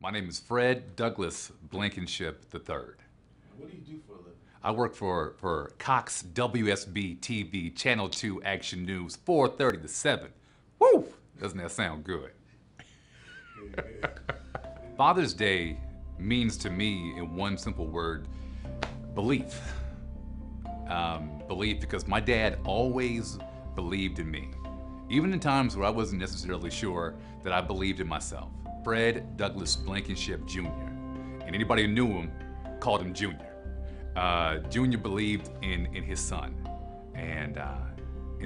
My name is Fred Douglas Blankenship III. What do you do for a living? I work for Cox WSB TV, Channel 2 Action News, 4:30 to 7. Woo! Doesn't that sound good? Father's Day means to me, in one simple word, belief. Belief because my dad always believed in me, even in times where I wasn't necessarily sure that I believed in myself. Fred Douglas Blankenship Jr. And anybody who knew him called him Junior. Junior believed in his son, and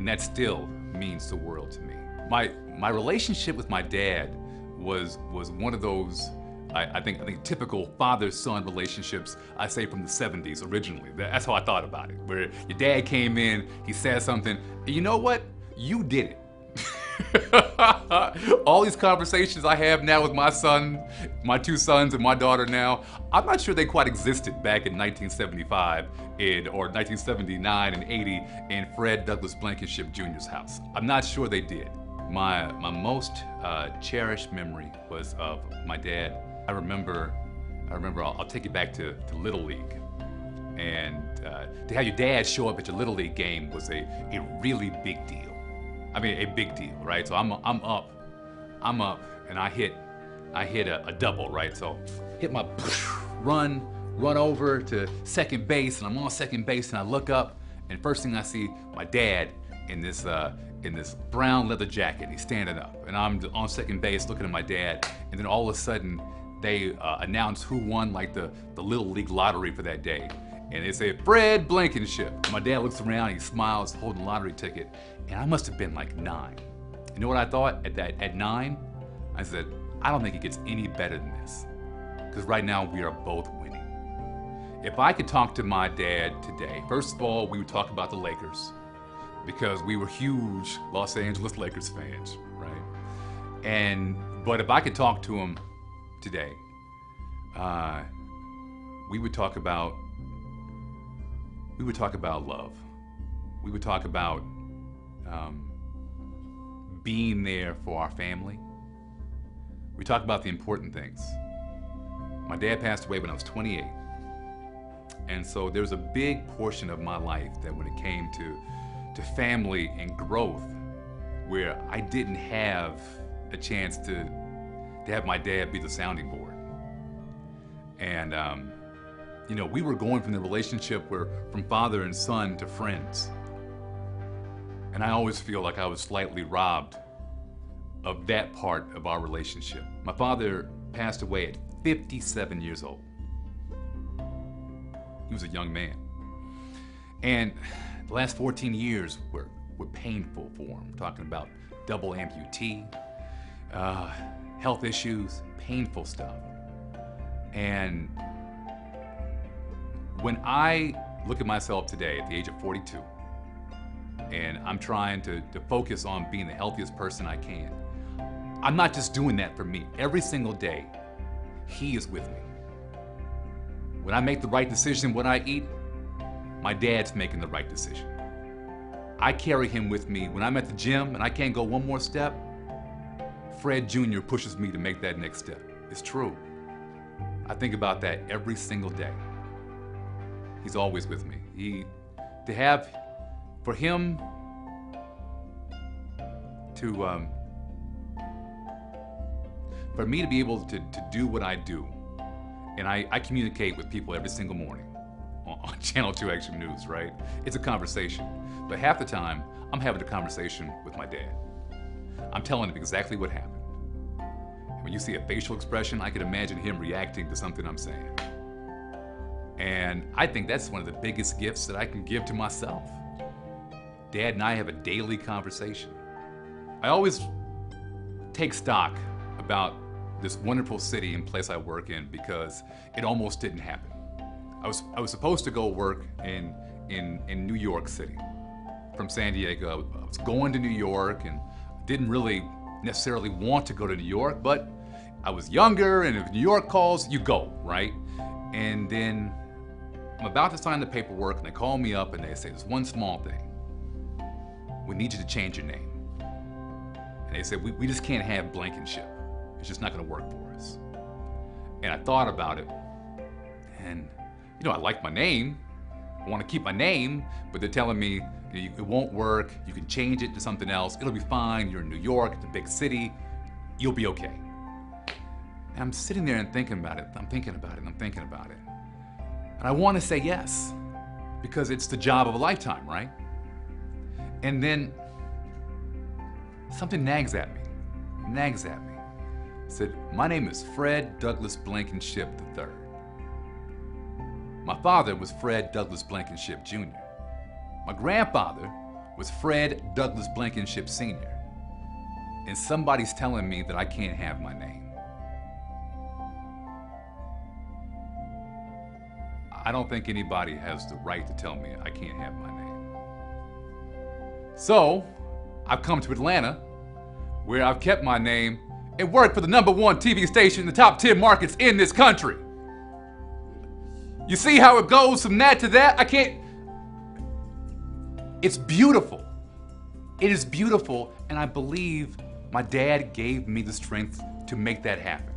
that still means the world to me. My relationship with my dad was one of those I think typical father-son relationships, I say, from the 70s originally. That's how I thought about it, where your dad came in, he said something, and you know what? You did it. All these conversations I have now with my son, my two sons and my daughter now, I'm not sure they quite existed back in 1975 or 1979 and 80 in Fred Douglas Blankenship Jr.'s house. I'm not sure they did. My most cherished memory was of my dad. I remember I'll take you back to Little League. And to have your dad show up at your Little League game was a really big deal. I mean, a big deal, right? So I'm up, and I hit a double, right? So hit my run over to second base, and I'm on second base, and I look up, and first thing I see, my dad in this brown leather jacket. He's standing up, and I'm on second base looking at my dad, and then all of a sudden they announce who won like the Little League lottery for that day. And they say, Fred Blankenship. My dad looks around, he smiles, holding a lottery ticket, and I must have been like 9. You know what I thought at 9? I said, I don't think it gets any better than this, because right now we are both winning. If I could talk to my dad today, first of all, we would talk about the Lakers, because we were huge Los Angeles Lakers fans, right? But if I could talk to him today, we would talk about love. We would talk about being there for our family. We talk about the important things. My dad passed away when I was 28. And so there's a big portion of my life that when it came to family and growth, where I didn't have a chance to have my dad be the sounding board. And you know, we were going from the relationship from father and son to friends. And I always feel like I was slightly robbed of that part of our relationship. My father passed away at 57 years old. He was a young man. And the last 14 years were painful for him. Talking about double amputee, health issues, painful stuff. And when I look at myself today at the age of 42, and I'm trying to focus on being the healthiest person I can, I'm not just doing that for me. Every single day, he is with me. When I make the right decision what I eat, my dad's making the right decision. I carry him with me. When I'm at the gym and I can't go one more step, Fred Jr. pushes me to make that next step. It's true. I think about that every single day. He's always with me. For him to, for me to be able to do what I do, and I communicate with people every single morning on Channel 2 Action News, right? It's a conversation. But half the time, I'm having a conversation with my dad. I'm telling him exactly what happened. And when you see a facial expression, I can imagine him reacting to something I'm saying. And I think that's one of the biggest gifts that I can give to myself. Dad and I have a daily conversation. I always take stock about this wonderful city and place I work in because it almost didn't happen. I was supposed to go work in New York City from San Diego. I was going to New York and didn't really necessarily want to go to New York, but I was younger, and if New York calls, you go, right? And then I'm about to sign the paperwork, and they call me up and they say, there's one small thing. We need you to change your name. And they said, we just can't have Blankenship. It's just not gonna work for us. And I thought about it. And, you know, I like my name. I want to keep my name, but they're telling me it won't work. You can change it to something else. It'll be fine. You're in New York, it's a big city. You'll be okay. And I'm sitting there and thinking about it. I'm thinking about it and I'm thinking about it. And I want to say yes, because it's the job of a lifetime, right? And then something nags at me. It said, my name is Fred Douglas Blankenship III. My father was Fred Douglas Blankenship Jr. My grandfather was Fred Douglas Blankenship Sr. And somebody's telling me that I can't have my name. I don't think anybody has the right to tell me I can't have my name. So, I've come to Atlanta, where I've kept my name and worked for the #1 TV station in the top 10 markets in this country. You see how it goes from that to that? I can't. It's beautiful. It is beautiful, and I believe my dad gave me the strength to make that happen.